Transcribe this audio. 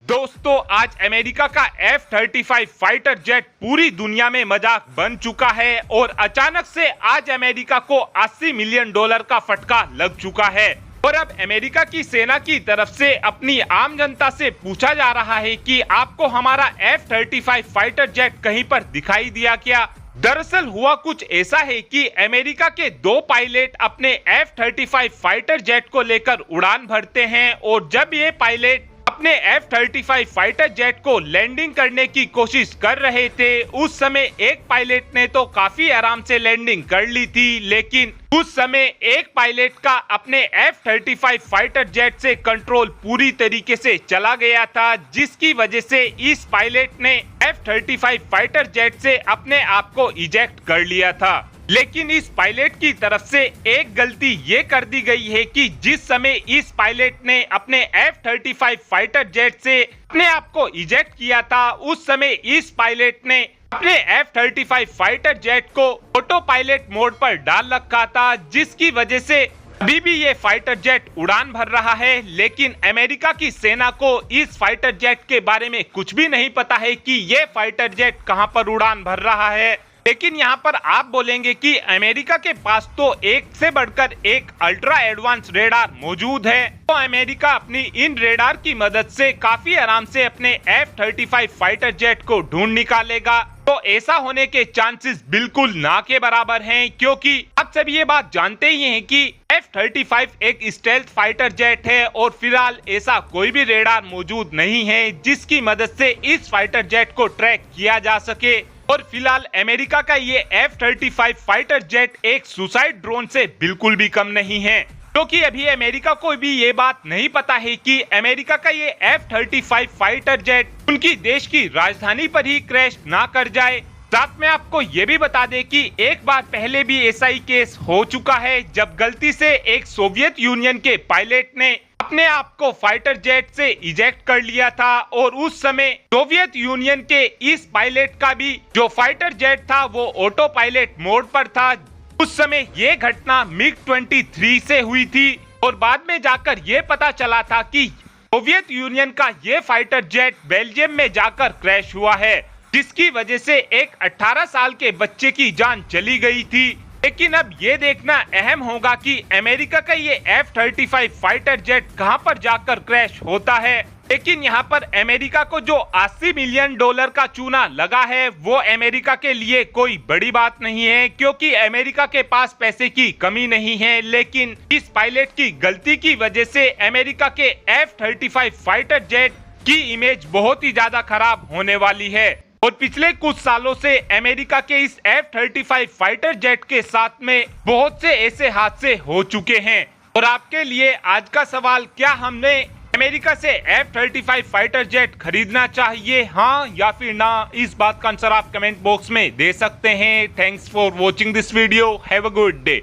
दोस्तों, आज अमेरिका का F-35 फाइटर जेट पूरी दुनिया में मजाक बन चुका है और अचानक से आज अमेरिका को $80 मिलियन का फटका लग चुका है। और अब अमेरिका की सेना की तरफ से अपनी आम जनता से पूछा जा रहा है कि आपको हमारा F-35 फाइटर जेट कहीं पर दिखाई दिया क्या। दरअसल हुआ कुछ ऐसा है कि अमेरिका के दो पायलट अपने F-35 फाइटर जेट को लेकर उड़ान भरते हैं और जब ये पायलट अपने F-35 फाइटर जेट को लैंडिंग करने की कोशिश कर रहे थे, उस समय एक पायलट ने तो काफी आराम से लैंडिंग कर ली थी, लेकिन उस समय एक पायलट का अपने F-35 फाइटर जेट से कंट्रोल पूरी तरीके से चला गया था, जिसकी वजह से इस पायलट ने F-35 फाइटर जेट से अपने आप को इजेक्ट कर लिया था। लेकिन इस पायलट की तरफ से एक गलती ये कर दी गई है कि जिस समय इस पायलट ने अपने F-35 फाइटर जेट से अपने आप को इजेक्ट किया था, उस समय इस पायलट ने अपने F-35 फाइटर जेट को ऑटो पायलट मोड पर डाल रखा था, जिसकी वजह से अभी भी ये फाइटर जेट उड़ान भर रहा है। लेकिन अमेरिका की सेना को इस फाइटर जेट के बारे में कुछ भी नहीं पता है कि ये फाइटर जेट कहां पर उड़ान भर रहा है। लेकिन यहाँ पर आप बोलेंगे कि अमेरिका के पास तो एक से बढ़कर एक अल्ट्रा एडवांस रेडार मौजूद है, तो अमेरिका अपनी इन रेडार की मदद से काफी आराम से अपने F-35 फाइटर जेट को ढूंढ निकालेगा। तो ऐसा होने के चांसेस बिल्कुल ना के बराबर हैं, क्योंकि आप सभी ये बात जानते ही हैं कि F-35 एक स्टेल्थ फाइटर जेट है और फिलहाल ऐसा कोई भी रेडार मौजूद नहीं है जिसकी मदद से इस फाइटर जेट को ट्रैक किया जा सके। और फिलहाल अमेरिका का ये F-35 फाइटर जेट एक सुसाइड ड्रोन से बिल्कुल भी कम नहीं है, क्योंकि अभी अमेरिका को भी ये बात नहीं पता है कि अमेरिका का ये F-35 फाइटर जेट उनकी देश की राजधानी पर ही क्रैश ना कर जाए। साथ में आपको ये भी बता दें कि एक बार पहले भी ऐसा ही केस हो चुका है, जब गलती से एक सोवियत यूनियन के पायलट ने अपने आप को फाइटर जेट से इजेक्ट कर लिया था और उस समय सोवियत यूनियन के इस पायलट का भी जो फाइटर जेट था वो ऑटो पायलट मोड पर था। उस समय ये घटना MiG-23 से हुई थी और बाद में जाकर ये पता चला था कि सोवियत यूनियन का ये फाइटर जेट बेल्जियम में जाकर क्रैश हुआ है, जिसकी वजह से एक 18 साल के बच्चे की जान चली गई थी। लेकिन अब ये देखना अहम होगा कि अमेरिका का ये F-35 फाइटर जेट कहां पर जाकर क्रैश होता है। लेकिन यहां पर अमेरिका को जो $80 मिलियन का चूना लगा है, वो अमेरिका के लिए कोई बड़ी बात नहीं है, क्योंकि अमेरिका के पास पैसे की कमी नहीं है। लेकिन इस पायलट की गलती की वजह से अमेरिका के F-35 फाइटर जेट की इमेज बहुत ही ज्यादा खराब होने वाली है। और पिछले कुछ सालों से अमेरिका के इस F-35 फाइटर जेट के साथ में बहुत से ऐसे हादसे हो चुके हैं। और आपके लिए आज का सवाल, क्या हमने अमेरिका से F-35 फाइटर जेट खरीदना चाहिए, हाँ या फिर ना? इस बात का आंसर आप कमेंट बॉक्स में दे सकते हैं। Thanks for watching this video. Have a good day.